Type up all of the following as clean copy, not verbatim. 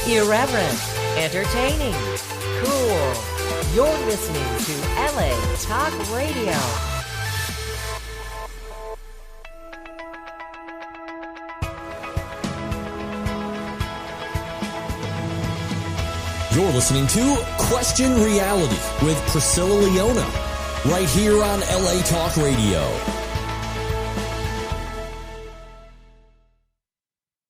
Irreverent, entertaining, cool. You're listening to LA Talk Radio. You're listening to Question Reality with Priscilla Leona, right here on LA Talk Radio.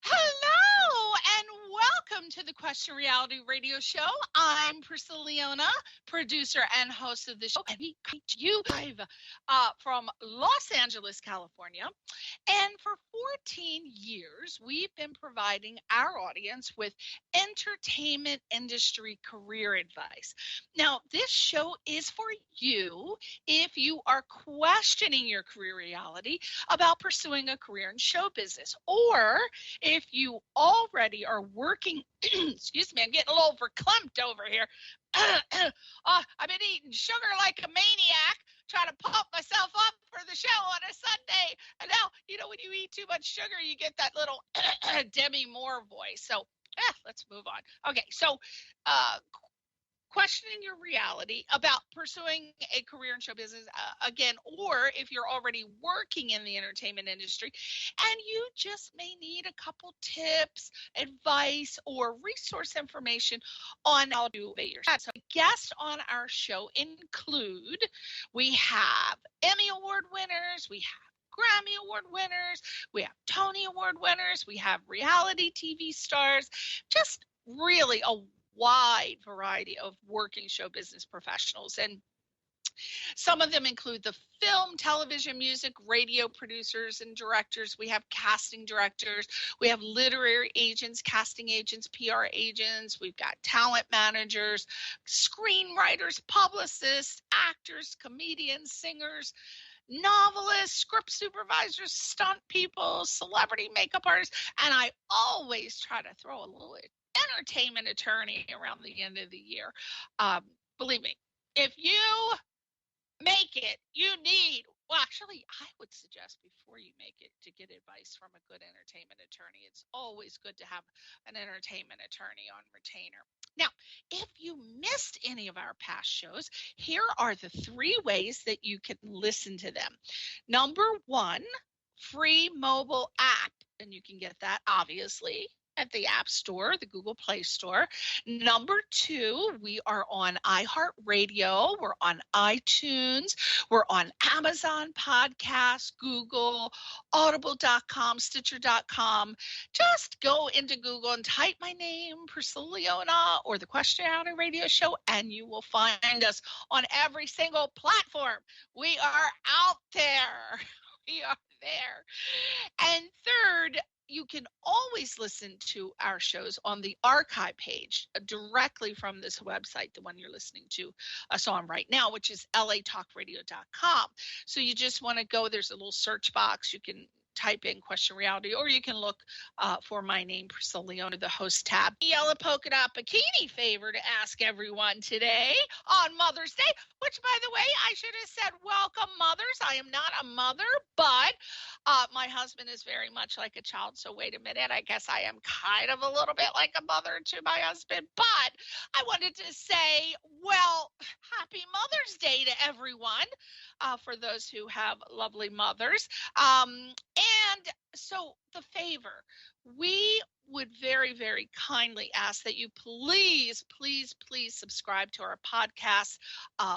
Hello, and welcome to the Question Reality Radio Show. I'm Priscilla Leona, producer and host of the show, and we come to you live from Los Angeles, California. And for 14 years, we've been providing our audience with entertainment industry career advice. Now, this show is for you if you are questioning your career reality about pursuing a career in show business, or if you already are working, excuse me, I'm getting a little verklempt over here. I've been eating sugar like a maniac, trying to pump myself up for the show on a Sunday. And now, when you eat too much sugar, you get that little Demi Moore voice. So let's move on. Okay, so questioning your reality about pursuing a career in show business, again, or if you're already working in the entertainment industry and you just may need a couple tips, advice, or resource information on how to elevate yourself. So guests on our show include, we have Emmy Award winners, we have Grammy Award winners, we have Tony Award winners, we have reality TV stars, just really a wide variety of working show business professionals. And some of them include the film, television, music, radio producers and directors. We have casting directors. We have literary agents, casting agents, PR agents. We've got talent managers, screenwriters, publicists, actors, comedians, singers, novelists, script supervisors, stunt people, celebrity makeup artists. And I always try to throw a little entertainment attorney around the end of the year. Believe me, if you make it, you need, well, actually, I would suggest before you make it to get advice from a good entertainment attorney. It's always good to have an entertainment attorney on retainer. Now, if you missed any of our past shows, here are the 3 ways that you can listen to them. Number 1, free mobile app, and you can get that obviously at the App Store, the Google Play Store. Number 2, we are on iHeartRadio, we're on iTunes, we're on Amazon Podcasts, Google, Audible.com, Stitcher.com. Just go into Google and type my name, Priscilla Leona, or the Question Reality Radio Show, and you will find us on every single platform. We are out there. We are there. And third, you can always listen to our shows on the archive page directly from this website, the one you're listening to us on right now, which is latalkradio.com. So you just want to go, there's a little search box. You can type in Question Reality, or you can look for my name, Priscilla Leona, the host tab. Yellow polka dot bikini favor to ask everyone today on Mother's Day, which, by the way, I should have said welcome mothers. I am not a mother, but my husband is very much like a child. So wait a minute, I guess I am kind of a little bit like a mother to my husband. But I wanted to say, well, happy Mother's Day to everyone, for those who have lovely mothers. And so the favor, we would very, very kindly ask that you please subscribe to our podcast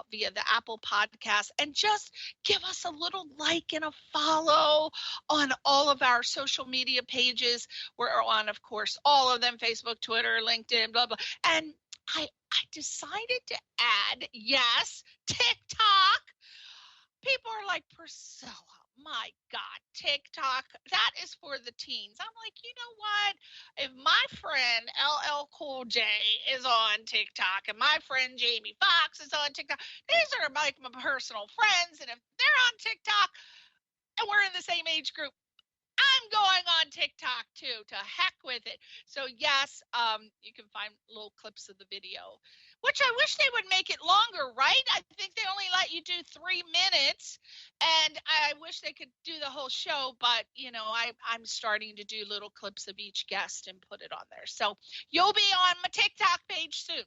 via the Apple Podcast, and just give us a little like and a follow on all of our social media pages. We're on, of course, all of them: Facebook, Twitter, LinkedIn, blah, blah. And I decided to add, yes, TikTok. People are like, Priscilla, my God, TikTok, that is for the teens. I'm like, you know what? If my friend LL Cool J is on TikTok and my friend Jamie Foxx is on TikTok, these are like my personal friends. And if they're on TikTok and we're in the same age group, I'm going on on TikTok too, to heck with it. So yes, you can find little clips of the video, which I wish they would make it longer, right? I think they only let you do 3 minutes, and I wish they could do the whole show, but I'm starting to do little clips of each guest and put it on there. So you'll be on my TikTok page soon.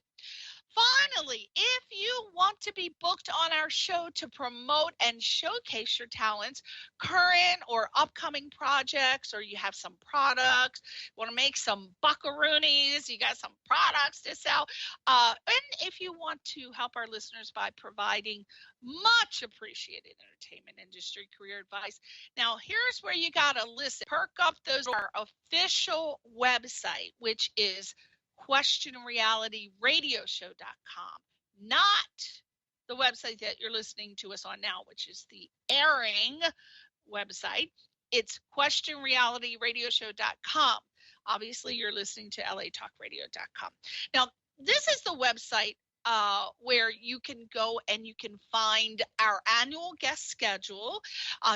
Finally, if you want to be booked on our show to promote and showcase your talents, current or upcoming projects, or you have some products, want to make some buckaroonies, you got some products to sell, and if you want to help our listeners by providing much appreciated entertainment industry career advice. Now, here's where you got to listen. Perk up those our official website, which is questionrealityradioshow.com, not the website that you're listening to us on now, which is the airing website. It's questionrealityradioshow.com. Obviously, you're listening to latalkradio.com. Now, this is the website where you can go and you can find our annual guest schedule.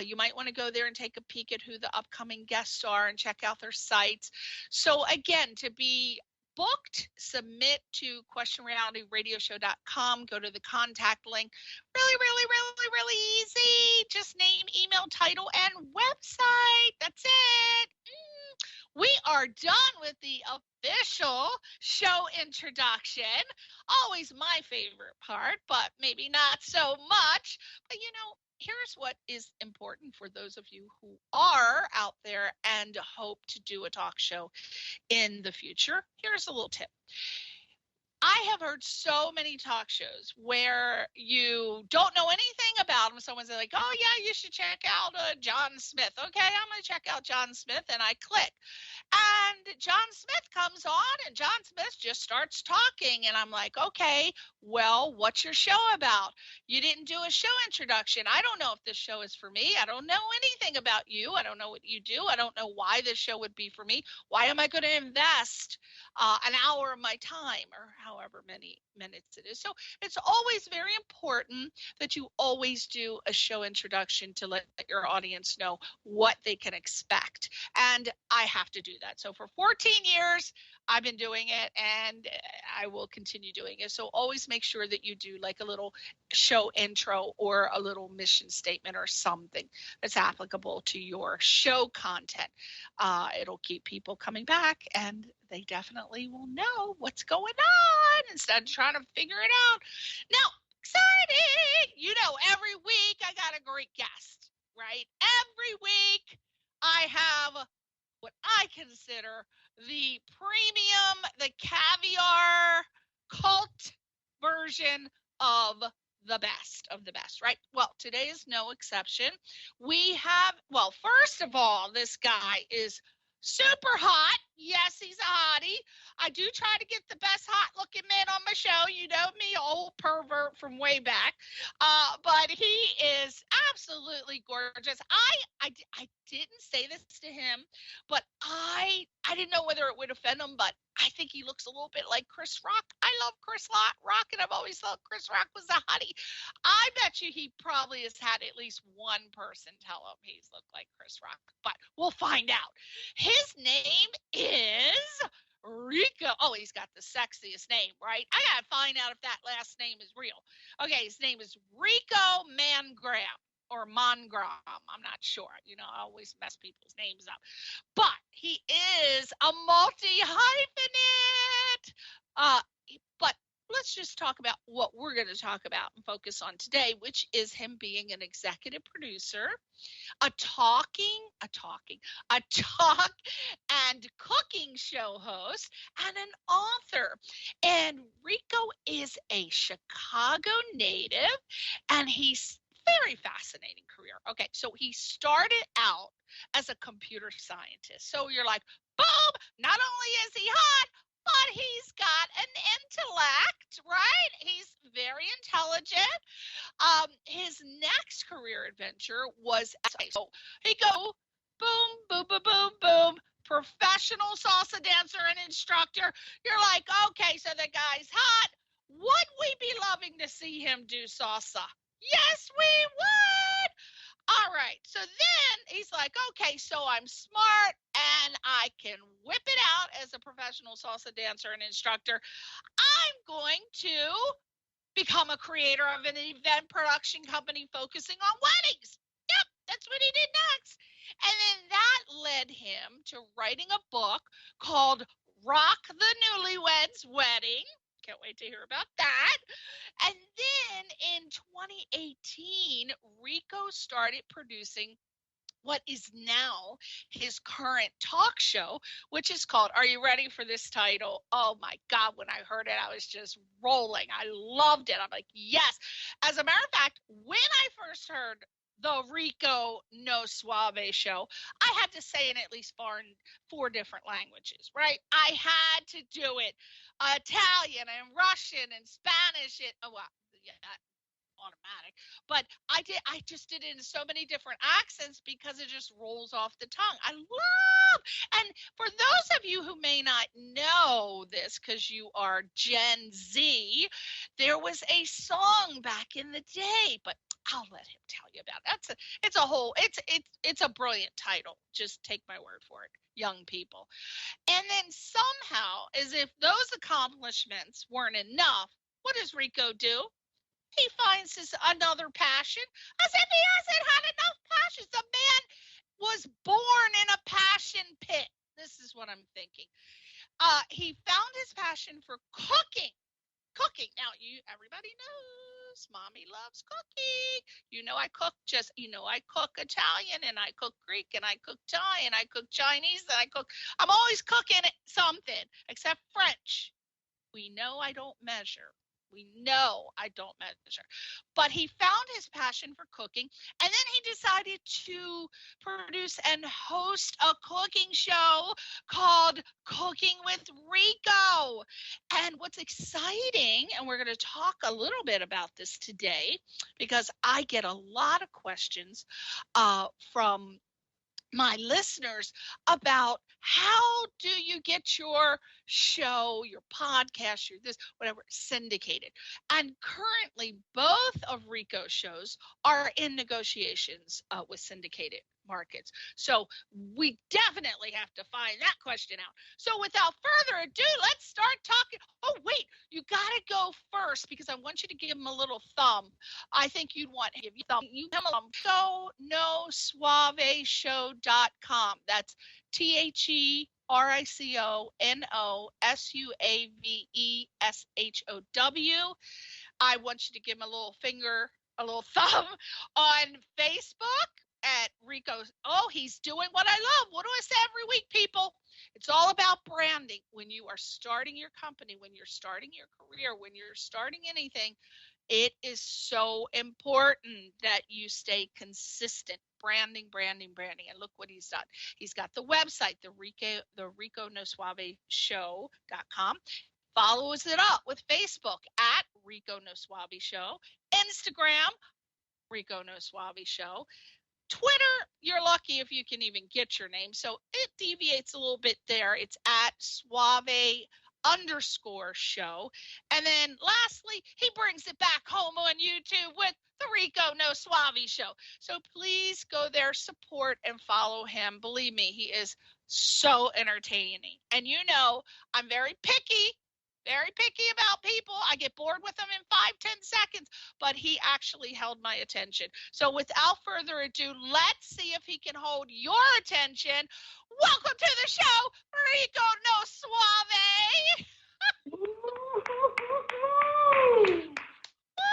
You might want to go there and take a peek at who the upcoming guests are and check out their sites. So again, to be booked, submit to questionrealityradioshow.com. Go to the contact link. Really easy. Just name, email, title, and website. That's it. We are done with the official show introduction. Always my favorite part, but maybe not so much. But here's what is important for those of you who are out there and hope to do a talk show in the future. Here's a little tip. I have heard so many talk shows where you don't know anything about them. Someone's like, oh, yeah, you should check out John Smith. Okay, I'm going to check out John Smith, and I click. And John Smith comes on, and John Smith just starts talking. And I'm like, okay, well, what's your show about? You didn't do a show introduction. I don't know if this show is for me. I don't know anything about you. I don't know what you do. I don't know why this show would be for me. Why am I going to invest an hour of my time, or however many minutes it is? So it's always very important that you always do a show introduction to let your audience know what they can expect. And I have to do that. So for 14 years, I've been doing it, and I will continue doing it. So always make sure that you do like a little show intro or a little mission statement or something that's applicable to your show content. It'll keep people coming back, and they definitely will know what's going on instead of trying to figure it out. Now, exciting! Every week I got a great guest, right? Every week I have what I consider the premium, the caviar cult version of the best, right? Well, today is no exception. We have, first of all, this guy is super hot. Yes, he's a hottie. I do try to get the best hot looking man on my show. You know me, old pervert from way back. But he is absolutely gorgeous. I didn't say this to him, but I didn't know whether it would offend him, but I think he looks a little bit like Chris Rock. I love Chris Rock, and I've always thought Chris Rock was a hottie. I bet you he probably has had at least one person tell him he's looked like Chris Rock, but we'll find out. His name is Rico. Oh, he's got the sexiest name, right? I gotta find out if that last name is real. Okay, his name is Rico Mangram. Or Mangram, I'm not sure. I always mess people's names up. But he is a multi-hyphenate. But let's just talk about what we're going to talk about and focus on today, which is him being an executive producer, a talk and cooking show host, and an author. And Rico is a Chicago native, and he's very fascinating career. Okay, so he started out as a computer scientist. So you're like, boom, not only is he hot, but he's got an intellect, right? He's very intelligent. His next career adventure was, so he go boom, boom, boom, boom, boom, professional salsa dancer and instructor. You're like, okay, so the guy's hot. Would we be loving to see him do salsa? Yes, we would. All right. So then he's like, okay, so I'm smart and I can whip it out as a professional salsa dancer and instructor, I'm going to become a creator of an event production company focusing on weddings. Yep, that's what he did next. And then that led him to writing a book called Rock the Newlywed's Wedding. Can't wait to hear about that. And then in 2018, Rico started producing what is now his current talk show, which is called, are you ready for this title? Oh my God, when I heard it, I was just rolling. I loved it. I'm like, yes. As a matter of fact, when I first heard the Rico No Suave show, I had to say in at least four different languages, right? I had to do it. Italian and Russian and Spanish. Yeah, automatic, but I just did it in so many different accents because it just rolls off the tongue. I love, and for those of you who may not know this because you are Gen Z, there was a song back in the day, but I'll let him tell you about it. It's a brilliant title. Just take my word for it, young people. And then somehow, as if those accomplishments weren't enough, what does Rico do? He finds another passion, as if he hasn't had enough passions. The man was born in a passion pit. This is what I'm thinking. He found his passion for cooking. Now, everybody knows Mommy loves cooking. I cook Italian, and I cook Greek, and I cook Thai, and I cook Chinese, and I'm always cooking something except French. We know I don't measure. But he found his passion for cooking, and then he decided to produce and host a cooking show called Cooking with Rico. And what's exciting, and we're going to talk a little bit about this today, because I get a lot of questions from my listeners about how do you get your show, your podcast, your this, whatever, syndicated. And currently, both of Rico's shows are in negotiations with syndicated markets. So we definitely have to find that question out. So without further ado, let's start talking. Oh, wait, you got to go first because I want you to give him a little thumb. I think you'd want to give you a thumb. You give him a GoNoSuaveShow.com. That's TheRicoNoSuaveShow. I want you to give him a little thumb on Facebook at Rico. Oh, he's doing what I love. What do I say every week, people? It's all about branding. When you are starting your company, when you're starting your career, when you're starting anything, it is so important that you stay consistent. Branding. And look what he's done. He's got the website, the RicoNoSuaveShow.com. Follows it up with Facebook at Rico No Suave Show. Instagram, Rico No Suave Show. Twitter, you're lucky if you can even get your name. So it deviates a little bit there. It's at Suave_show. And then lastly, he brings it back home on YouTube with the Rico No Suave Show. So please go there, support, and follow him. Believe me, he is so entertaining. And I'm very picky about people. I get bored with them in 5-10 seconds, but he actually held my attention. So without further ado, let's see if he can hold your attention. Welcome to the show, Rico No Suave.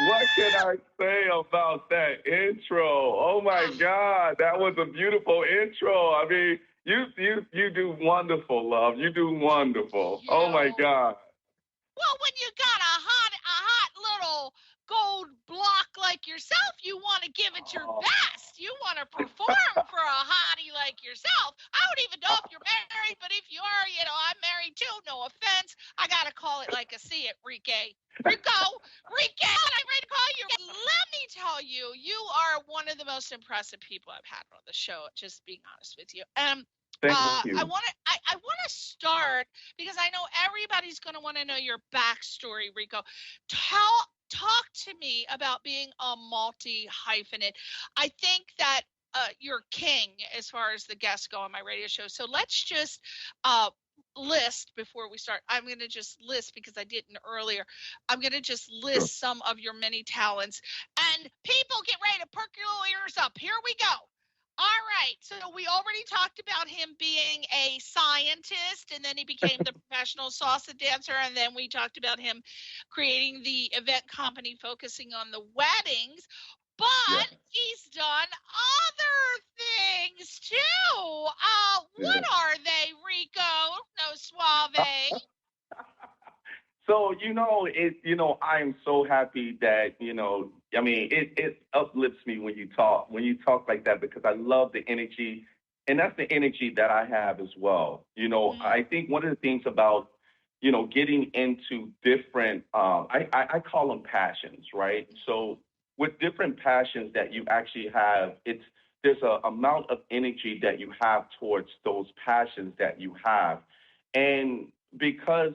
What can I say about that intro? Oh my God, that was a beautiful intro. I mean, you do wonderful, love. You do wonderful. Oh my God. Well, when you got a hot little gold block like yourself, you want to give it your best. You want to perform for a hottie like yourself. I don't even know if you're married, but if you are, I'm married too. No offense. I got to call it like I see it, Rico, I'm ready to call you. Let me tell you, you are one of the most impressive people I've had on the show, just being honest with you. Thank you. I want to start because I know everybody's going to want to know your backstory, Rico. Talk to me about being a multi-hyphenate. I think that you're king as far as the guests go on my radio show. So let's just list before we start. I'm going to just list because I didn't earlier. I'm going to just list some of your many talents. And people, get ready to perk your little ears up. Here we go. All right. So we already talked about him being a scientist, and then he became the professional salsa dancer. And then we talked about him creating the event company focusing on the weddings. But he's done other things too. What are they, Rico? No suave. So, I am so happy that, it uplifts me when you talk like that, because I love the energy, and that's the energy that I have as well. I think one of the things about, getting into different, I call them passions, right? So with different passions that you actually have, there's an amount of energy that you have towards those passions that you have. And because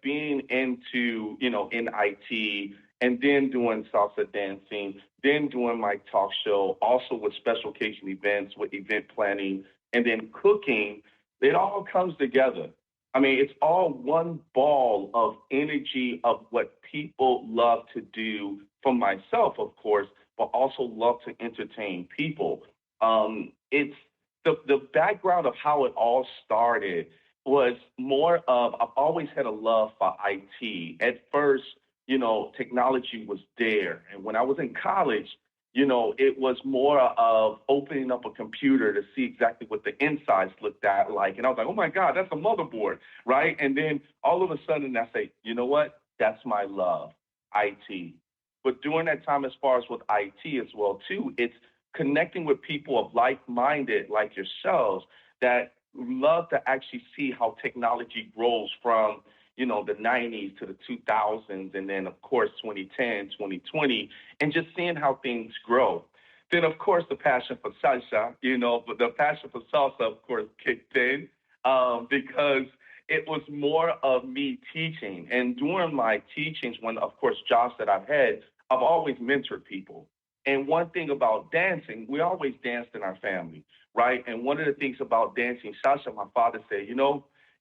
being into, in IT, and then doing salsa dancing, then doing my talk show, also with special occasion events, with event planning, and then cooking, it all comes together. I mean, it's all one ball of energy of what people love to do, for myself, of course, but also love to entertain people. It's the background of how it all started was more of, I've always had a love for IT. At first, technology was there. And when I was in college, it was more of opening up a computer to see exactly what the insides looked at like. And I was like, oh my God, that's a motherboard, right? And then all of a sudden I say, you know what? That's my love, IT. But during that time, as far as with IT as well, too, it's connecting with people of like-minded, like yourselves, that love to actually see how technology grows from, the 90s to the 2000s, and then, of course, 2010, 2020, and just seeing how things grow. Then, of course, the passion for salsa, but the passion for salsa, of course, kicked in, because it was more of me teaching. And during my teachings, when, of course, jobs that I've had, I've always mentored people. And one thing about dancing, we always danced in our family, right? And one of the things about dancing salsa, my father said,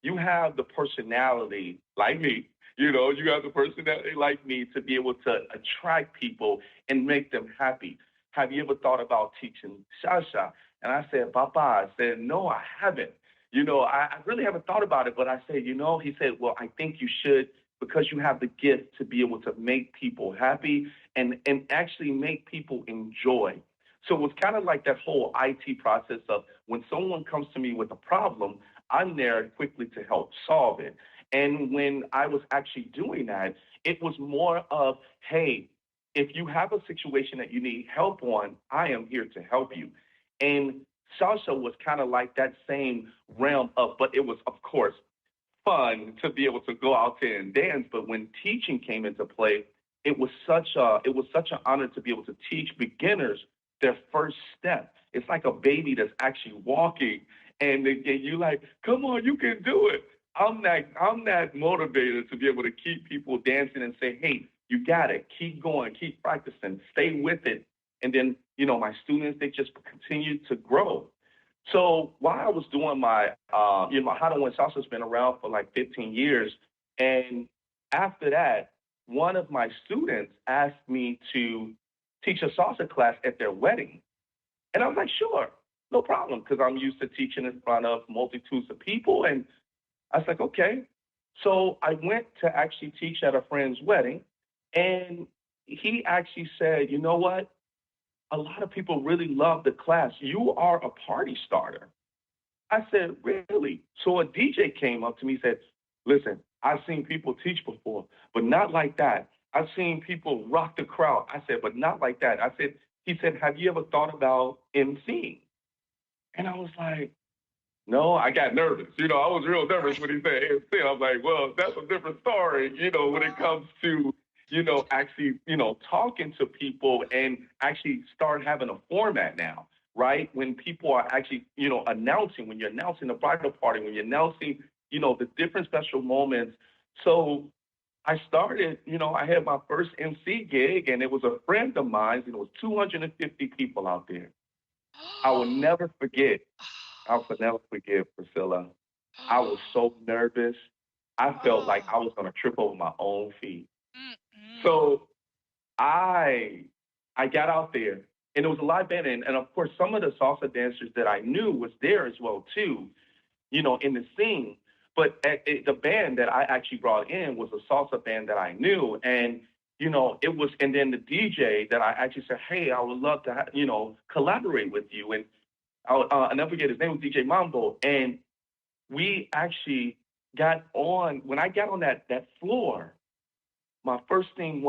you have the personality like me, you have the personality like me to be able to attract people and make them happy. Have you ever thought about teaching salsa? And I said, Papa, I said, no, I haven't. I really haven't thought about it, but I said, he said, well, I think you should, because you have the gift to be able to make people happy and actually make people enjoy. So it was kind of like that whole IT process of, when someone comes to me with a problem, I'm there quickly to help solve it. And when I was actually doing that, it was more of, hey, if you have a situation that you need help on, I am here to help you. And salsa was kind of like that same realm of, but it was, of course, fun to be able to go out there and dance. But when teaching came into play, it was such an honor to be able to teach beginners their first step. It's like a baby that's actually walking, and you like, come on, you can do it. I'm that motivated to be able to keep people dancing and say, hey, you got it. Keep going, keep practicing, stay with it. And then, my students, they just continue to grow. So while I was doing my, my How to Win Salsa's been around for like 15 years. And after that, one of my students asked me to teach a salsa class at their wedding. And I was like, sure, no problem, because I'm used to teaching in front of multitudes of people. And I was like, okay. So I went to actually teach at a friend's wedding. And he actually said, you know what? A lot of people really love the class. You are a party starter. I said, really? So a DJ came up to me and said, listen, I've seen people teach before, but not like that. I've seen people rock the crowd. I said, but not like that. He said, have you ever thought about emceeing? And I was like, no, I got nervous. I was real nervous when he said MC. I was like, well, that's a different story, when it comes to, actually, talking to people and actually start having a format now, right? When people are actually, announcing, when you're announcing the bridal party, when you're announcing, the different special moments. So I started, I had my first MC gig, and it was a friend of mine, and it was 250 people out there. I will never forget. I will never forget, Priscilla. I was so nervous. I felt like I was going to trip over my own feet. So I got out there, and it was a live band, and of course, some of the salsa dancers that I knew was there as well too, in the scene. But the band that I actually brought in was a salsa band that I knew, and it was, and then the DJ that I actually said, hey, I would love to, collaborate with you, and I'll never forget, his name was DJ Mambo, and we actually got on. When I got on that floor, my first thing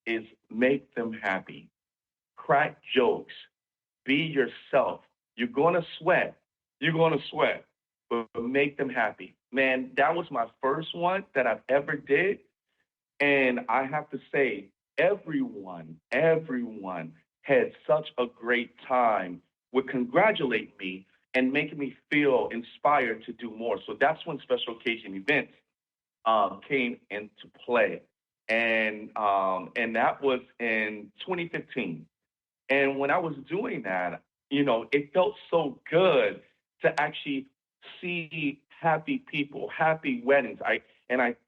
is make them happy, crack jokes, be yourself. You're gonna sweat, but make them happy. Man, that was my first one that I've ever did, and I have to say, everyone had such a great time with congratulating me and making me feel inspired to do more. So that's when special occasion events came into play, and that was in 2015. And when I was doing that, it felt so good to actually see happy people, happy weddings.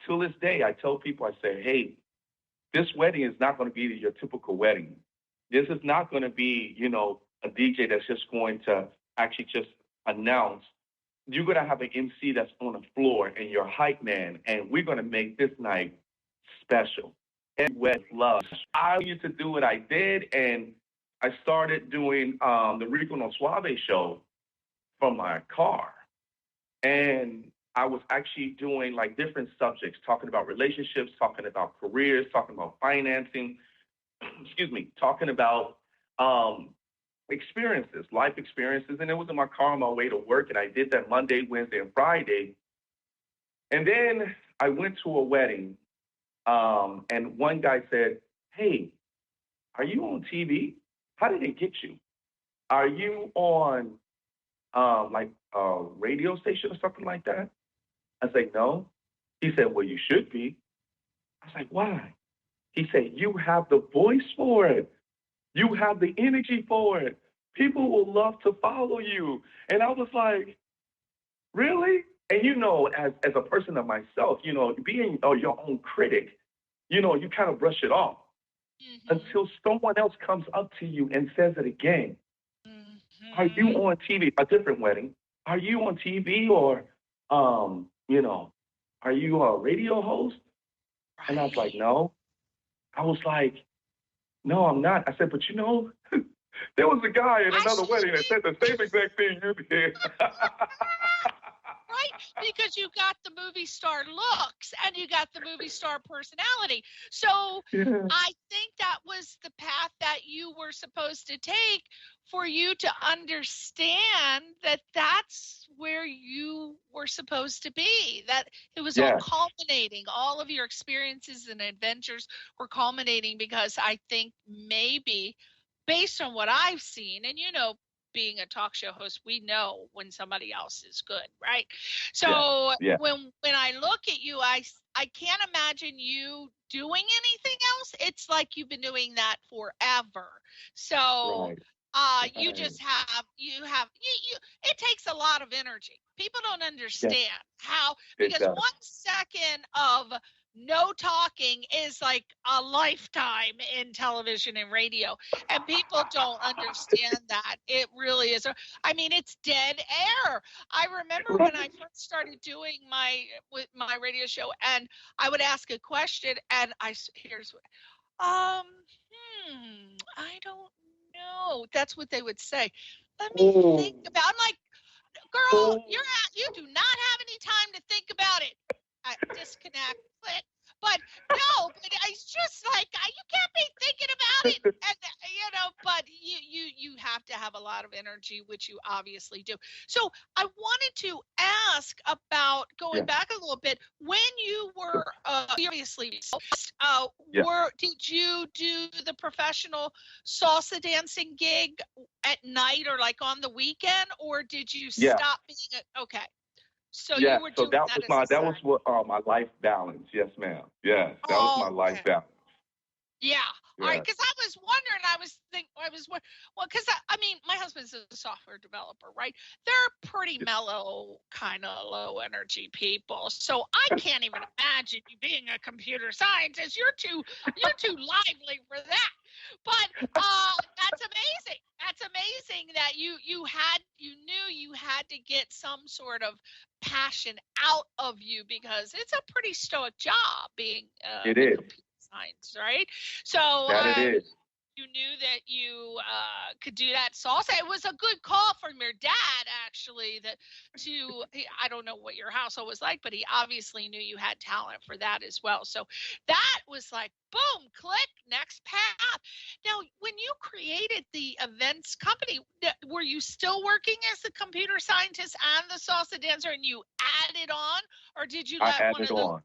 To this day, I tell people, I say, hey, this wedding is not going to be your typical wedding. This is not going to be, a DJ that's just going to actually just announce. You're going to have an MC that's on the floor and your hype man, and we're going to make this night special. And with love. I used to do what I did, and I started doing the Rico No Suave show from my car. And I was actually doing like different subjects, talking about relationships, talking about careers, talking about financing, talking about experiences, life experiences. And it was in my car on my way to work, and I did that Monday, Wednesday, and Friday. And then I went to a wedding, and one guy said, hey, are you on TV? How did they get you? Are you on like a radio station or something like that? I said, no. He said, well, you should be. I was like, why? He said, you have the voice for it. You have the energy for it. People will love to follow you. And I was like, really? And as a person of myself, being your own critic, you kind of brush it off until someone else comes up to you and says it again. Are you on TV? A different wedding. Are you on TV, or, are you a radio host? And I was like, no. I was like, no, I'm not. I said, but there was a guy in another wedding that said the same exact thing you did. Right, because you got the movie star looks and you got the movie star personality. So I think that was the path that you were supposed to take for you to understand that that's where you were supposed to be, that it was all culminating. All of your experiences and adventures were culminating, because I think maybe based on what I've seen, and being a talk show host, we know when somebody else is good, right? So when I look at you, I can't imagine you doing anything else. It's like you've been doing that forever. So you just have it takes a lot of energy. People don't understand how, because 1 second of no talking is like a lifetime in television and radio, and people don't understand that. It really is. I mean, it's dead air. I remember when I first started doing my radio show, and I would ask a question, and I don't know. That's what they would say. Let me think about. I'm like, girl, you do not have any time to think about it. I disconnect. But no, but it's just like, you can't be thinking about it, and but you have to have a lot of energy, which you obviously do. So I wanted to ask about going back a little bit. When you were obviously, did you do the professional salsa dancing gig at night or like on the weekend, or did you stop being okay? So you were doing that was what my life balance. Yes, ma'am. Yes, that was my life balance. Yeah. All right, Yes. because I was wondering, well, because I mean, my husband's a software developer, right? They're pretty mellow, kind of low energy people. So I can't even imagine you being a computer scientist. You're too lively for that. But that's amazing. That's amazing that you knew you had to get some sort of passion out of you, because it's a pretty stoic job being It in is. computer science, right? So That it is. you knew that you could do that salsa. It was a good call from your dad, actually. I don't know what your household was like, but he obviously knew you had talent for that as well. So that was like, boom, click, next path. Now, when you created the events company, were you still working as the computer scientist and the salsa dancer, and you added on, or did you I let one added of those? on.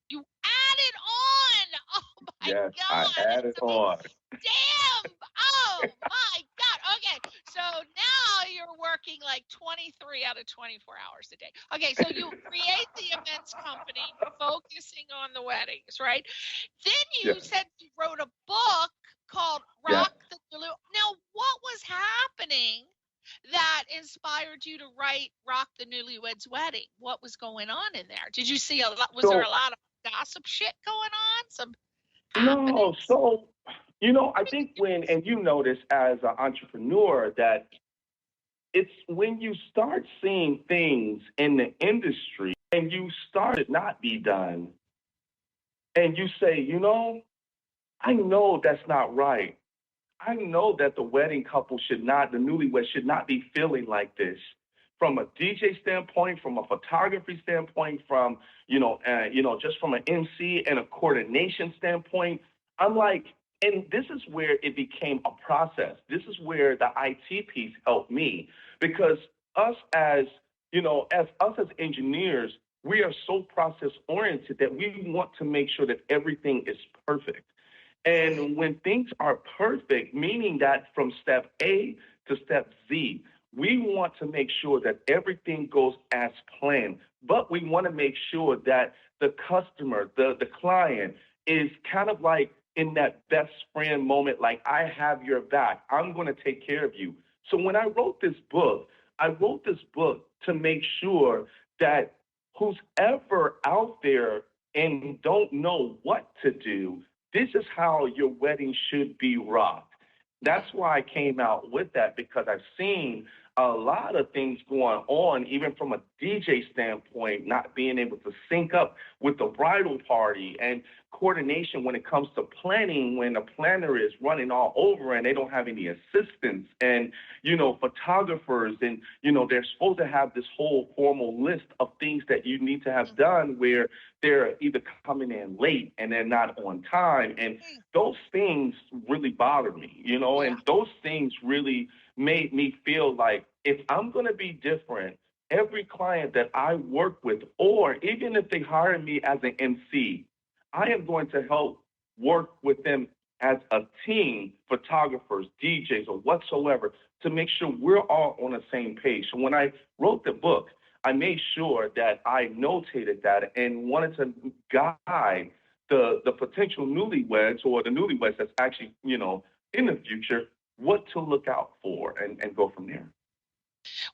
You added on. Oh my Yes, I God, added that's amazing. on. Damn. Oh my God. Okay. So now you're working like 23 out of 24 hours a day. Okay. So you create the events company focusing on the weddings, right? Then you Yes. said you wrote a book called Yes. Rock the Blue. Now, what was happening that inspired you to write Rock the Newlyweds Wedding? What was going on in there? Did you see was there a lot of gossip shit going on? Some happening? No, so I think and you notice as an entrepreneur that it's when you start seeing things in the industry and you start it not be done, and you say, I know that's not right. I know that the wedding couple the newlyweds should not be feeling like this. From a DJ standpoint, from a photography standpoint, from just from an MC and a coordination standpoint, I'm like, and this is where it became a process. This is where the IT piece helped me because us as as engineers, we are so process oriented that we want to make sure that everything is perfect. And when things are perfect, meaning that from step A to step Z, we want to make sure that everything goes as planned. But we want to make sure that the customer, the client, is kind of like in that best friend moment, like, I have your back. I'm going to take care of you. So when I wrote this book to make sure that who's ever out there and don't know what to do, this is how your wedding should be rocked. That's why I came out with that, because I've seen a lot of things going on, even from a DJ standpoint, not being able to sync up with the bridal party and coordination when it comes to planning, when the planner is running all over and they don't have any assistants and, photographers and, they're supposed to have this whole formal list of things that you need to have done where they're either coming in late and they're not on time. And those things really bother me, and those things really made me feel like if I'm going to be different, every client that I work with, or even if they hire me as an MC, I am going to help work with them as a team, photographers, DJs, or whatsoever, to make sure we're all on the same page. So when I wrote the book, I made sure that I notated that and wanted to guide the potential newlyweds or the newlyweds that's actually, in the future, what to look out for and go from there.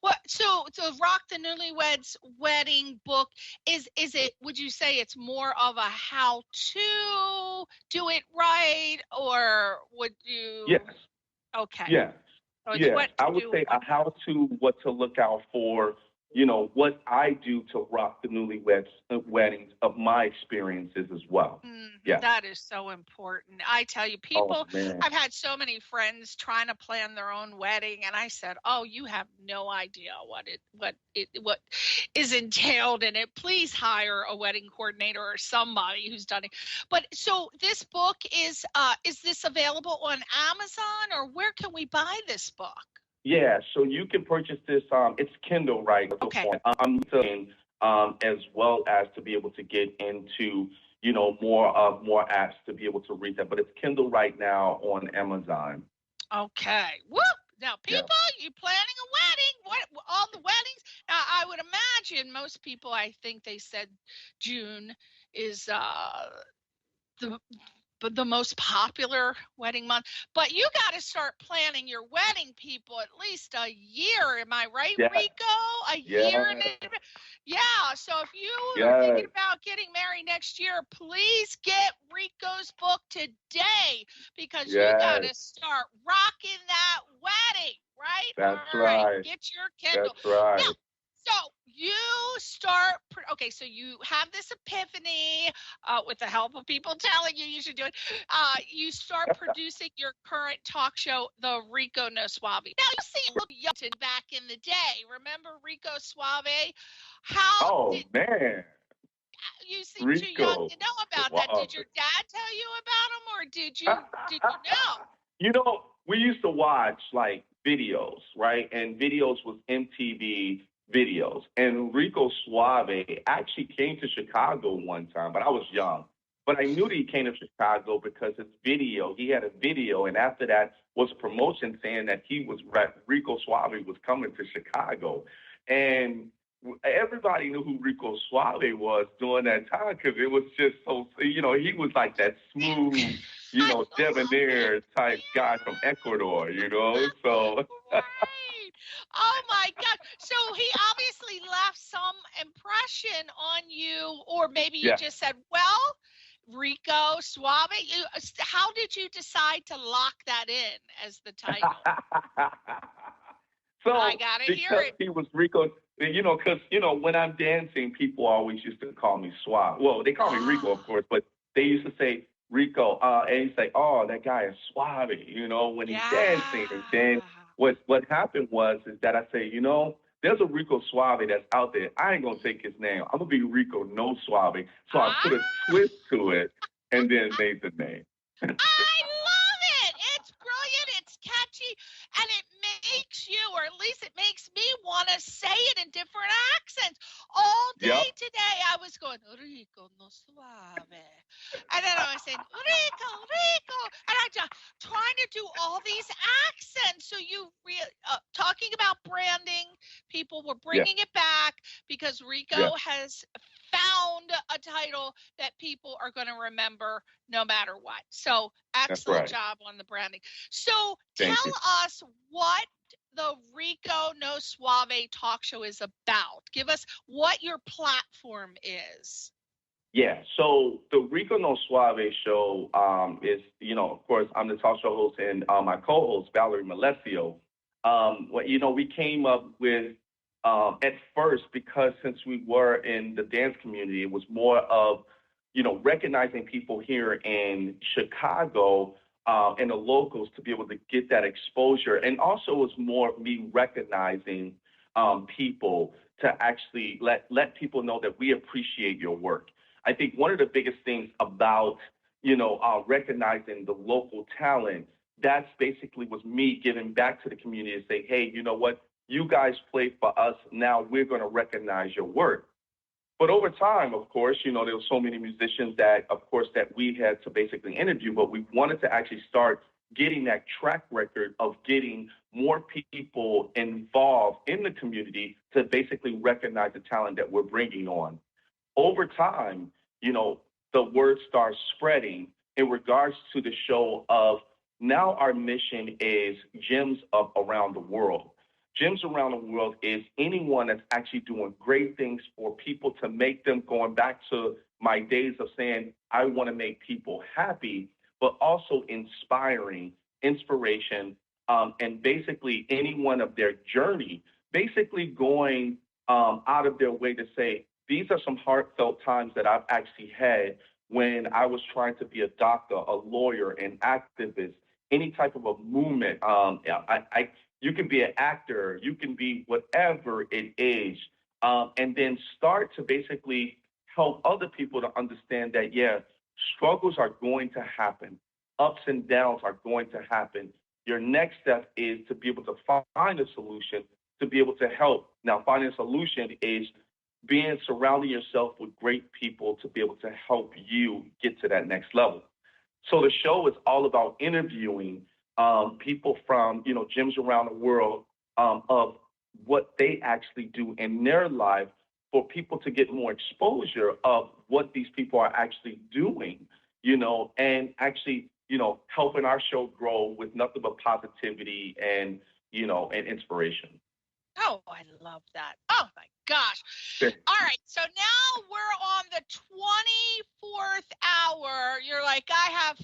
Well, so Rock the Newlyweds Wedding book, is it, would you say it's more of a how to do it right, or would you? Yes. Okay. Yes. So it's Yes. what to I would do, say a how to, what to look out for, what I do to rock the newlyweds weddings of my experiences as well. Yeah. That is so important. I tell you, people, I've had so many friends trying to plan their own wedding, and I said, "Oh, you have no idea what is entailed in it. Please hire a wedding coordinator or somebody who's done it." But so this book is this available on Amazon, or where can we buy this book? Yeah, so you can purchase this. It's Kindle, right? Okay. I'm saying, as well as to be able to get into, more apps to be able to read that. But it's Kindle right now on Amazon. Okay. Whoop. Now, people, you planning a wedding? What, all the weddings? Now, I would imagine most people, I think they said June is the the most popular wedding month. But you got to start planning your wedding, people, at least a year. Am I right, Yeah. Rico? A year in advance. Yeah. So if you are thinking about getting married next year, please get Rico's book today, because you got to start rocking that wedding, right? That's All right. right. Get your Kindle. That's right. Now, so you start, okay, so you have this epiphany with the help of people telling you should do it. You start producing your current talk show, the Rico No Suave. Now, you see, look young back in the day. Remember Rico Suave? Man. You seem Rico. too young to know about that. Did your dad tell you about him, or did you know? You know, we used to watch like videos, right? And videos was MTV videos. And Rico Suave actually came to Chicago one time, but I was young. But I knew that he came to Chicago because his video, he had a video, and after that was promotion saying that Rico Suave was coming to Chicago. And everybody knew who Rico Suave was during that time because it was just so, he was like that smooth, debonair type guy from Ecuador, so. Right. Oh my God. So he obviously left some impression on you, or maybe you just said, well, Rico Suave. How did you decide to lock that in as the title? So I gotta hear it. He was Rico, because, when I'm dancing, people always used to call me Suave. Well, they call me Rico, of course, but they used to say Rico, and he'd say, oh, that guy is Suave, when he's dancing. And then what happened is that I say, there's a Rico Suave that's out there. I ain't going to take his name. I'm going to be Rico No Suave. So I put a twist to it and then made the name. I love it. It's brilliant. It's catchy. And it makes you, or at least it makes me, want to say it in different accents. All day today, I was going, Rico No Suave. And then I was saying, Rico. And I'm just trying to do all these accents. So you talking about branding, people were bringing it back because Rico has found a title that people are going to remember no matter what. So excellent job on the branding. So tell us what the Rico No Suave talk show is about. Give us what your platform is. Yeah, so the Rico No Suave show is, of course, I'm the talk show host, and my co-host, Valerie Malesio. We came up with, at first, because since we were in the dance community, it was more of, recognizing people here in Chicago and the locals to be able to get that exposure. And also it was more me recognizing people to actually let people know that we appreciate your work. I think one of the biggest things about, recognizing the local talent, that's basically was me giving back to the community and say, hey, you know what? You guys play for us. Now we're going to recognize your work. But over time, of course, there were so many musicians that we had to basically interview, but we wanted to actually start getting that track record of getting more people involved in the community to basically recognize the talent that we're bringing on. Over time, the word starts spreading in regards to the show of now our mission is gems of around the world. Gems around the world is anyone that's actually doing great things for people to make them, going back to my days of saying, I want to make people happy, but also inspiring, inspiration, and basically anyone of their journey, basically going out of their way to say, these are some heartfelt times that I've actually had when I was trying to be a doctor, a lawyer, an activist, any type of a movement. You can be an actor, you can be whatever it is, and then start to basically help other people to understand that, struggles are going to happen. Ups and downs are going to happen. Your next step is to be able to find a solution, to be able to help. Now, finding a solution is surrounding yourself with great people to be able to help you get to that next level. So the show is all about interviewing people from, gyms around the world of what they actually do in their life for people to get more exposure of what these people are actually doing, and actually, helping our show grow with nothing but positivity and, and inspiration. Oh, I love that. Oh my gosh. All right. So now we're on the 24th hour. You're like, I have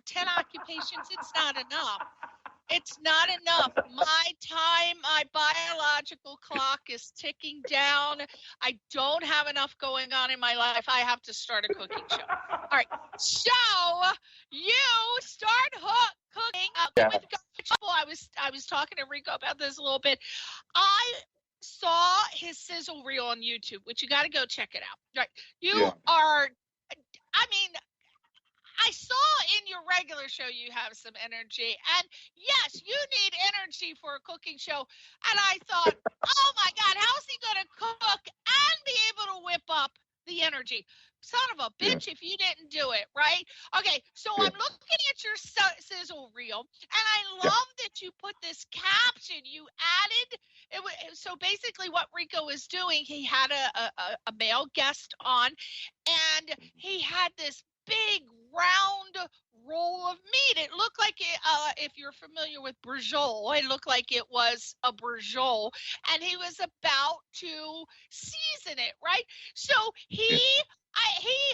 10 occupations. It's not enough. It's not enough. My biological clock is ticking down. I don't have enough going on in my life. I have to start a cooking show. All right. So you start cooking with trouble. I was talking to Rico about this a little bit. I saw his sizzle reel on YouTube, which you got to go check it out. Right. You are, I mean, I saw in your regular show you have some energy, and yes, you need energy for a cooking show. And I thought, oh my God, how's he going to cook and be able to whip up the energy? Son of a bitch, if you didn't do it, right? Okay, so I'm looking at your sizzle reel, and I love that you put this caption. You added it. So basically, what Rico was doing, he had a male guest on, and he had this big round roll of meat. It looked like it, if you're familiar with brujol, it looked like it was a brujol, and he was about to season it, right? So he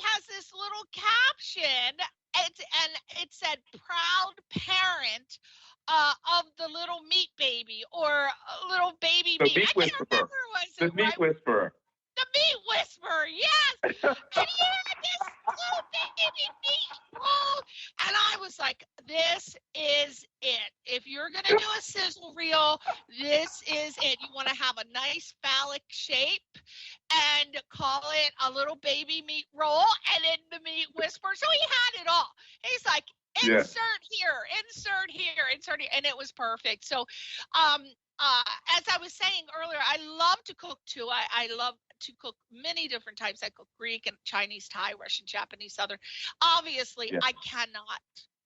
has this little caption, and it said "proud parent of the little meat baby," or little baby meat. I can't remember what it was. The meat whisperer. The meat whisperer, yes. And he had this little baby meat roll, and I was like, "This is it. If you're gonna do a sizzle reel, this is it. You want to have a nice phallic shape, and call it a little baby meat roll, and then the meat whisperer." So he had it all. He's like, insert here, and it was perfect. So, as I was saying earlier, I love to cook too. I love to cook many different types. I cook Greek and Chinese, Thai, Russian, Japanese, Southern. Obviously, I cannot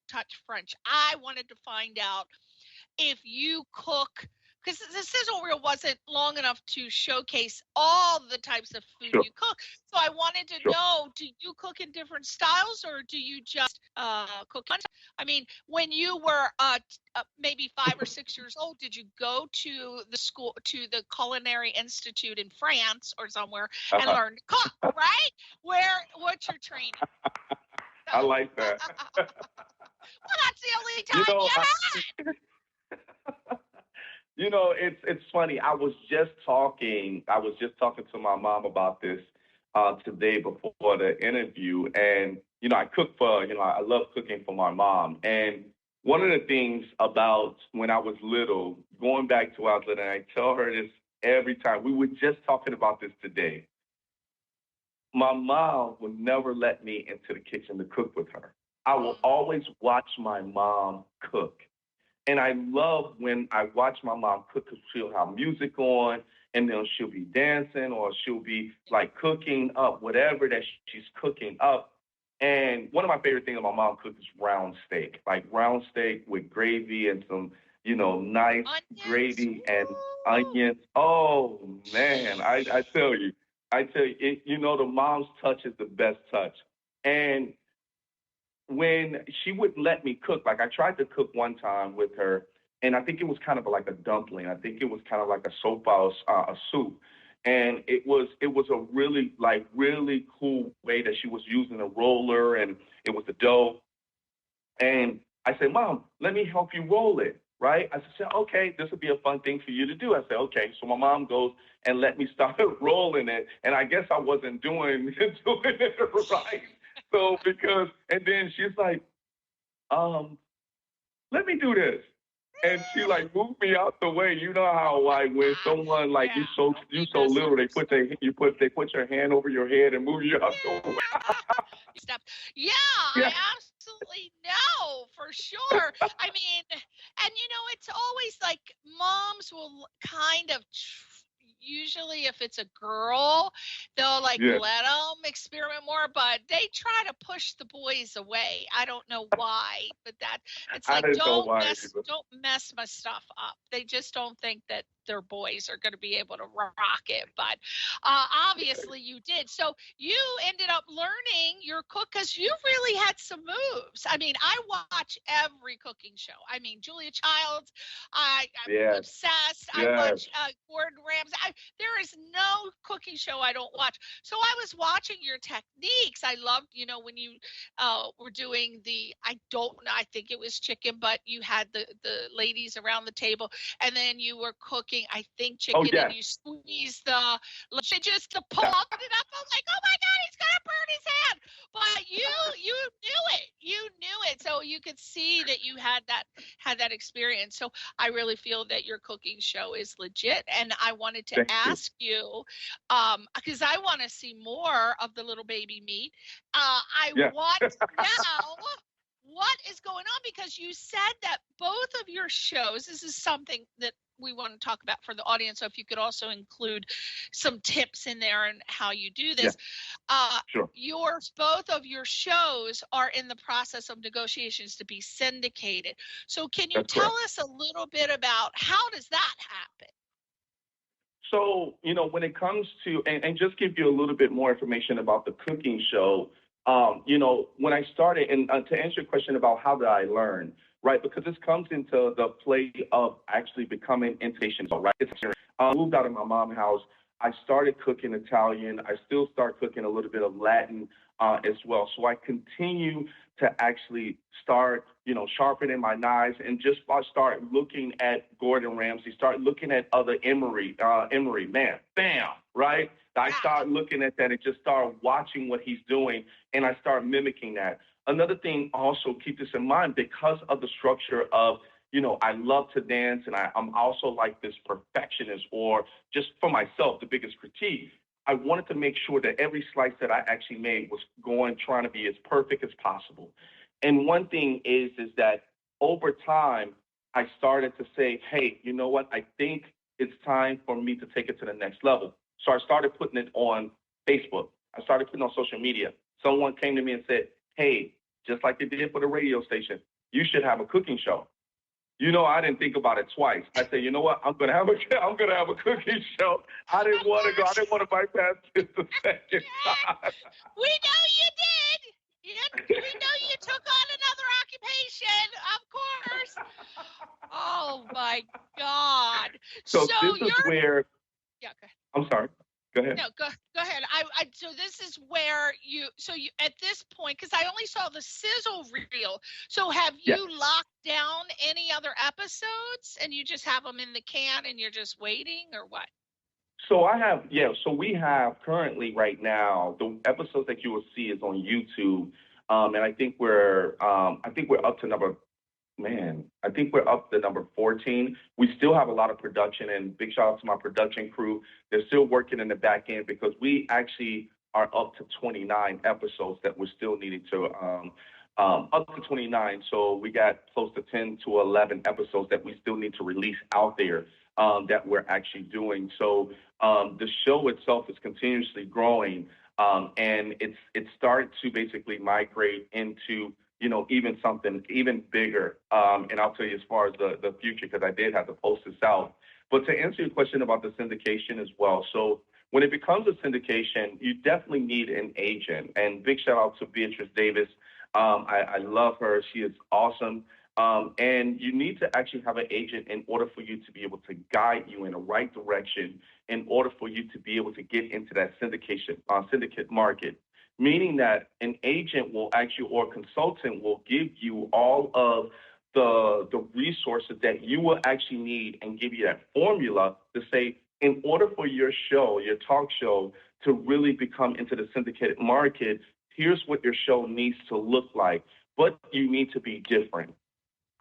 touch French. I wanted to find out if you cook, because the sizzle reel wasn't long enough to showcase all the types of food you cook. So I wanted to know, do you cook in different styles, or do you just cook? I mean, when you were maybe 5 or 6 years old, did you go to the school, to the Culinary Institute in France or somewhere, and learn to cook, right? What's your training? I like that. Well, that's the only time you had. It's funny. I was just talking to my mom about this today before the interview, and I cook for, I love cooking for my mom. And one of the things about when I was little, going back to when I was little, and I tell her this every time. We were just talking about this today. My mom would never let me into the kitchen to cook with her. I will always watch my mom cook. And I love when I watch my mom cook, because she'll have music on, and then she'll be dancing, or she'll be like cooking up whatever that she's cooking up. And one of my favorite things my mom cooks is round steak, like round steak with gravy and some, nice gravy and onions. Oh man, I tell you, the mom's touch is the best touch. And when she wouldn't let me cook, like I tried to cook one time with her, and I think it was kind of like a dumpling. I think it was kind of like a sopa, a soup. And it was a really cool way that she was using a roller, and it was the dough. And I said, "Mom, let me help you roll it," right? I said, "Okay, this would be a fun thing for you to do." I said, "Okay." So my mom goes and let me start rolling it. And I guess I wasn't doing it right. So and then she's like, "Let me do this." And she like moved me out the way. You know how when someone like you so little, they put your hand over your head and move you out the way. I absolutely know, for sure. I mean, and it's always like moms will kind of usually, if it's a girl, they'll let them experiment more, but they try to push the boys away. I don't know why, but it's like, don't mess my stuff up. They just don't think that their boys are going to be able to rock it. But obviously you did. So you ended up learning your cook because you really had some moves. I mean, I watch every cooking show. I mean, Julia Childs, I'm obsessed. I watch Gordon Ramsay. There is no cooking show I don't watch. So I was watching your techniques. I loved, when you were doing I don't know, I think it was chicken, but you had the ladies around the table, and then you were cooking, I think, chicken, and you squeezed just to pull it up. I'm like, oh my God, he's gonna burn his hand. But you knew it. So you could see that you had that experience. So I really feel that your cooking show is legit. And I wanted to ask you, because I want to see more of the little baby meat. I want to know what is going on, because you said that both of your shows, this is something that we want to talk about for the audience. So if you could also include some tips in there and how you do this. Sure. Both of your shows are in the process of negotiations to be syndicated. So can you tell us a little bit about how does that happen? So, when it comes to, and just give you a little bit more information about the cooking show, when I started, and to answer your question about how did I learn, right? Because this comes into the play of actually becoming inpatient, right? I moved out of my mom's house. I started cooking Italian. I still start cooking a little bit of Latin as well. So I continue to actually start, sharpening my knives and just start looking at Gordon Ramsay, start looking at other EMMY, man, bam, right? I start looking at that and just start watching what he's doing, and I start mimicking that. Another thing, also keep this in mind, because of the structure of, I love to dance, and I'm also like this perfectionist, or just for myself, the biggest critique. I wanted to make sure that every slice that I actually made was trying to be as perfect as possible. And one thing is that over time, I started to say, hey, you know what? I think it's time for me to take it to the next level. So I started putting it on Facebook. I started putting it on social media. Someone came to me and said, hey, just like they did for the radio station, you should have a cooking show. I didn't think about it twice. I said, you know what? I'm gonna have a cooking show. I didn't want to go. I didn't want to bypass it the second time. We know you did. We know you took on another occupation, of course. Oh my God! So this is where. Yeah. Go ahead. I'm sorry. Go ahead. No, go ahead. So this is where you at this point, because I only saw the sizzle reel. So have you locked down any other episodes, and you just have them in the can and you're just waiting, or what? So so we have currently right now, the episodes that you will see is on YouTube. And I think we're up to number 14. We still have a lot of production, and big shout out to my production crew. They're still working in the back end, because we actually are up to 29 episodes that we're still needing to, up to 29. So we got close to 10 to 11 episodes that we still need to release out there that we're actually doing. So the show itself is continuously growing, and it's started to basically migrate into even something even bigger. And I'll tell you as far as the future, because I did have to post this out. But to answer your question about the syndication as well. So when it becomes a syndication, you definitely need an agent. And big shout out to Beatrice Davis. I love her. She is awesome. And you need to actually have an agent in order for you to be able to guide you in the right direction, in order for you to be able to get into that syndicate market. Meaning that an agent will actually, or a consultant will give you all of the resources that you will actually need, and give you that formula to say, in order for your show, your talk show, to really become into the syndicated market, here's what your show needs to look like, but you need to be different.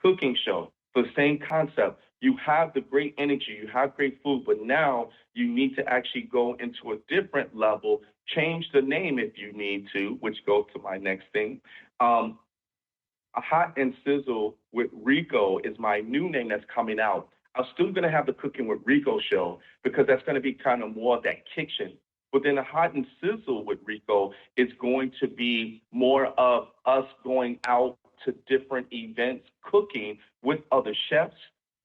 Cooking show, the same concept. You have the great energy, you have great food, but now you need to actually go into a different level, change the name if you need to, which goes to my next thing. A Hot and Sizzle with Rico is my new name that's coming out. I'm still going to have the Cooking with Rico show, because that's going to be kind of more of that kitchen. But then the Hot and Sizzle with Rico is going to be more of us going out to different events, cooking with other chefs,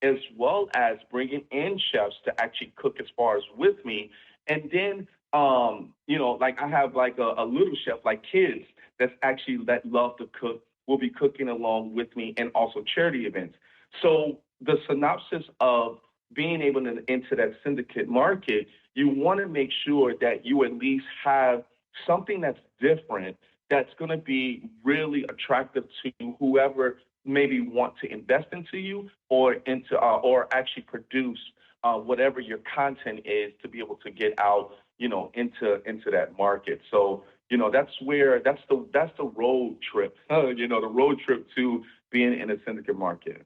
as well as bringing in chefs to actually cook as far as with me. And then, like I have like a little chef, like kids that love to cook, will be cooking along with me, and also charity events. So the synopsis of being able to enter that syndicate market, you want to make sure that you at least have something that's different, that's going to be really attractive to whoever maybe want to invest into you, or into or actually produce whatever your content is, to be able to get out, into that market. So that's the road trip, the road trip to being in a syndicate market.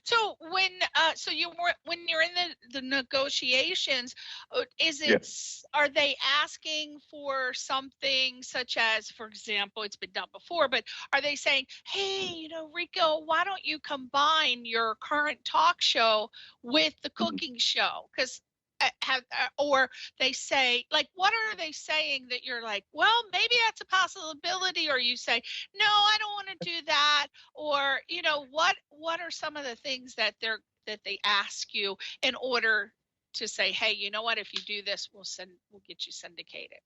So when you're in the negotiations, Yeah. are they asking for something such as, for example, it's been done before, but are they saying, hey, Rico, why don't you combine your current talk show with the Mhm. cooking show? Because or they say, like, what are they saying that you're like, well, maybe that's a possibility, or you say, no, I don't want to do that, or what are some of the things that they ask you in order to say, hey, you know what, if you do this, we'll get you syndicated.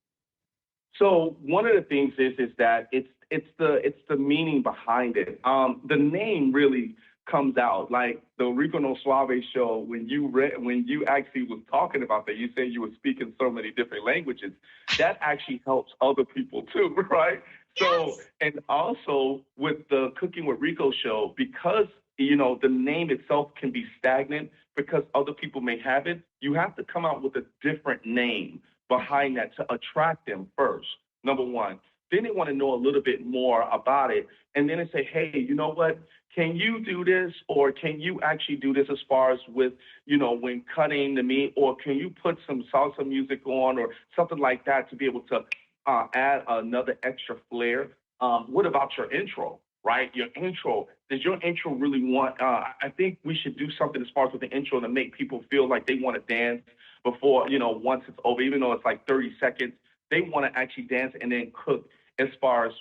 So one of the things is that it's the meaning behind it. The name really comes out like the Rico No Suave show. When you actually was talking about that, you said you were speaking so many different languages. That actually helps other people too, right? So, Yes. and also with the Cooking with Rico show, because the name itself can be stagnant because other people may have it. You have to come out with a different name Mhm. behind that to attract them first, number one. Then they want to know a little bit more about it. And then they say, hey, you know what? Can you do this? Or can you actually do this as far as with, when cutting the meat? Or can you put some salsa music on or something like that to be able to add another extra flair? What about your intro? Right? Your intro. Does your intro really want? I think we should do something as far as with the intro to make people feel like they want to dance before, once it's over, even though it's like 30 seconds, they want to actually dance and then cook as far as,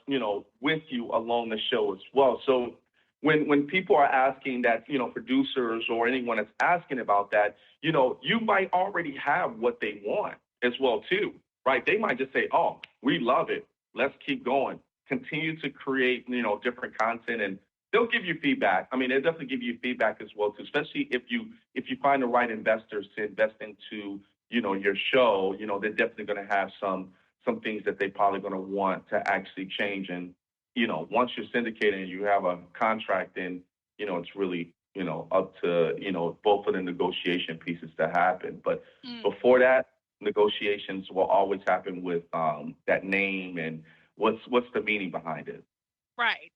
with you along the show as well. So when people are asking that, producers or anyone that's asking about that, you might already have what they want as well too, right? They might just say, oh, we love it. Let's keep going. Continue to create, different content, and they'll give you feedback. I mean, they'll definitely give you feedback as well too, especially if you find the right investors to invest into, your show. They're definitely going to have some things that they probably going to want to actually change. And once you're syndicated and you have a contract, then it's really up to both of the negotiation pieces to happen. But Mm. before that, negotiations will always happen with that name and what's the meaning behind it. Right.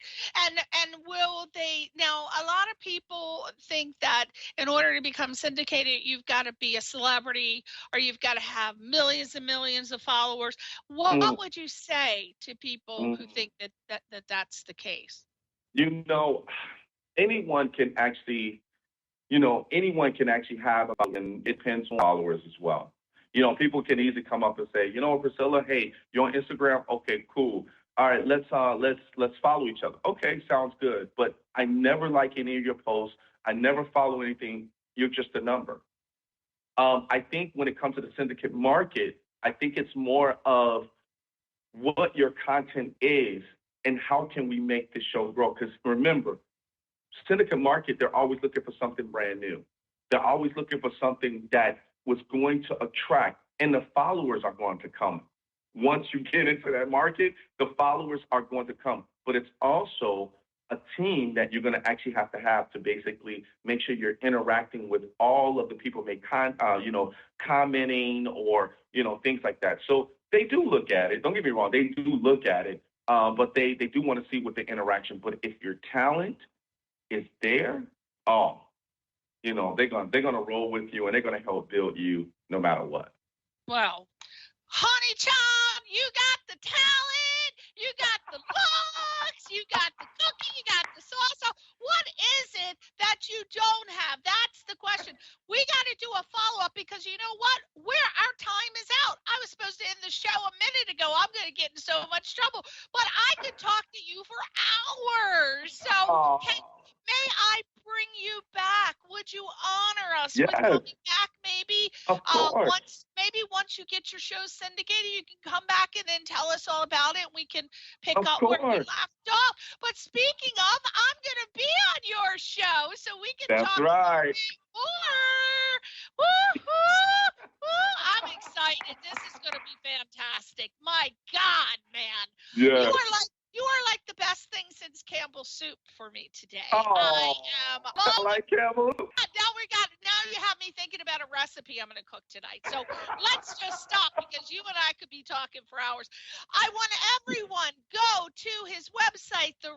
And will they now, a lot of people think that in order to become syndicated, you've got to be a celebrity or you've got to have millions and millions of followers. What Mm, would you say to people who mm. think that's the case? You know, anyone can actually, anyone can actually have about, and it depends on followers as well. People can easily come up and say, Priscilla, hey, you're on Instagram. Okay, cool. All right, let's follow each other. Okay, sounds good. But I never like any of your posts. I never follow anything. You're just a number. I think when it comes to the syndicate market, I think it's more of what your content is and how can we make the show grow. Because remember, syndicate market, they're always looking for something brand new. They're always looking for something that was going to attract, and the followers are going to come. Once you get into that market, the followers are going to come. But it's also a team that you're going to actually have to basically make sure you're interacting with all of the people commenting or things like that. So they do look at it. Don't get me wrong, they do look at it, but they do want to see what the interaction. But if your talent is there, oh, they're gonna roll with you and they're gonna help build you no matter what. Well, honey child, you got the talent, you got the looks, you got the cooking, you got the salsa. What is it that you don't have? That's the question. We got to do a follow up because you know what? Our time is out. I was supposed to end the show a minute ago. I'm going to get in so much trouble, but I could talk to you for hours. So Oh, may I bring you back? Would you us Yes. with coming back maybe. Of course. Once you get your shows syndicated, you can come back and then tell us all about it. And we can pick Of up where we course. left off. But speaking of, I'm going to be on your show, so we can That's talk right. a little bit more. Woo-hoo! Woo! I'm excited. This is going to be fantastic. My God, man. Yes. You are like the best thing since Campbell's soup for me today. Oh, I am. I like Campbell. Now you have me thinking about a recipe I'm going to cook tonight. So let's just stop because you and I could be talking for hours. I want everyone go to his website, the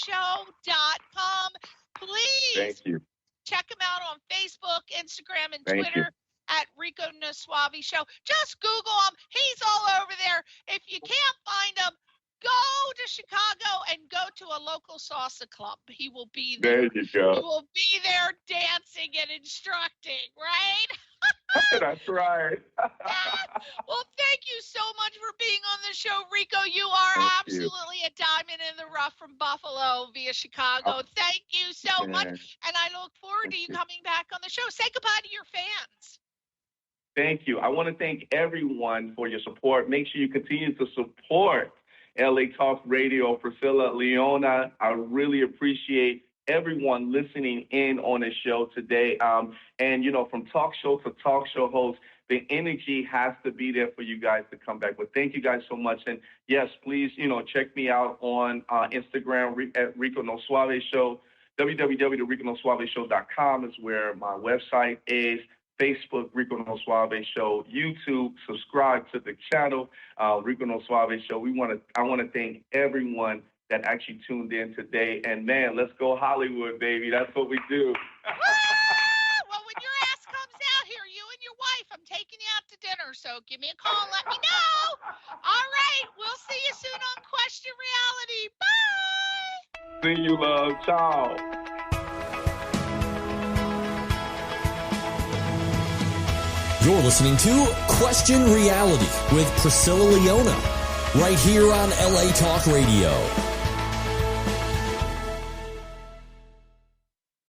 RicoNoSuaveShow.com. Please Thank you. check him out on Facebook, Instagram, and Thank Twitter. At Rico Nosuave Show. Just Google him. He's all over there. If you can't find him, go to Chicago and go to a local salsa club. He will be there. There you go. He will be there dancing and instructing, right? That's right. Well, thank you so much for being on the show, Rico. You are Thank you. absolutely a diamond in the rough from Buffalo via Chicago. Thank you so much. And I look forward to you coming back on the show. Say goodbye to your fans. Thank you. I want to thank everyone for your support. Make sure you continue to support LA Talk Radio, Priscilla Leona. I really appreciate everyone listening in on the show today. And, you know, from talk show to talk show host, the energy has to be there for you guys to come back. But thank you guys so much. And, yes, please, you know, check me out on Instagram at Rico No Suave Show. www.riconosuaveshow.com is where my website is. Facebook, Rico No Suave Show. YouTube, subscribe to the channel, Rico No Suave Show. I want to thank everyone that actually tuned in today. And, man, let's go Hollywood, baby. That's what we do. Well, when your ass comes out here, you and your wife, I'm taking you out to dinner. So give me a call and let me know. All right. We'll see you soon on Question Reality. Bye. See you, love. Ciao. You're listening to Question Reality with Priscilla Leona, right here on LA Talk Radio.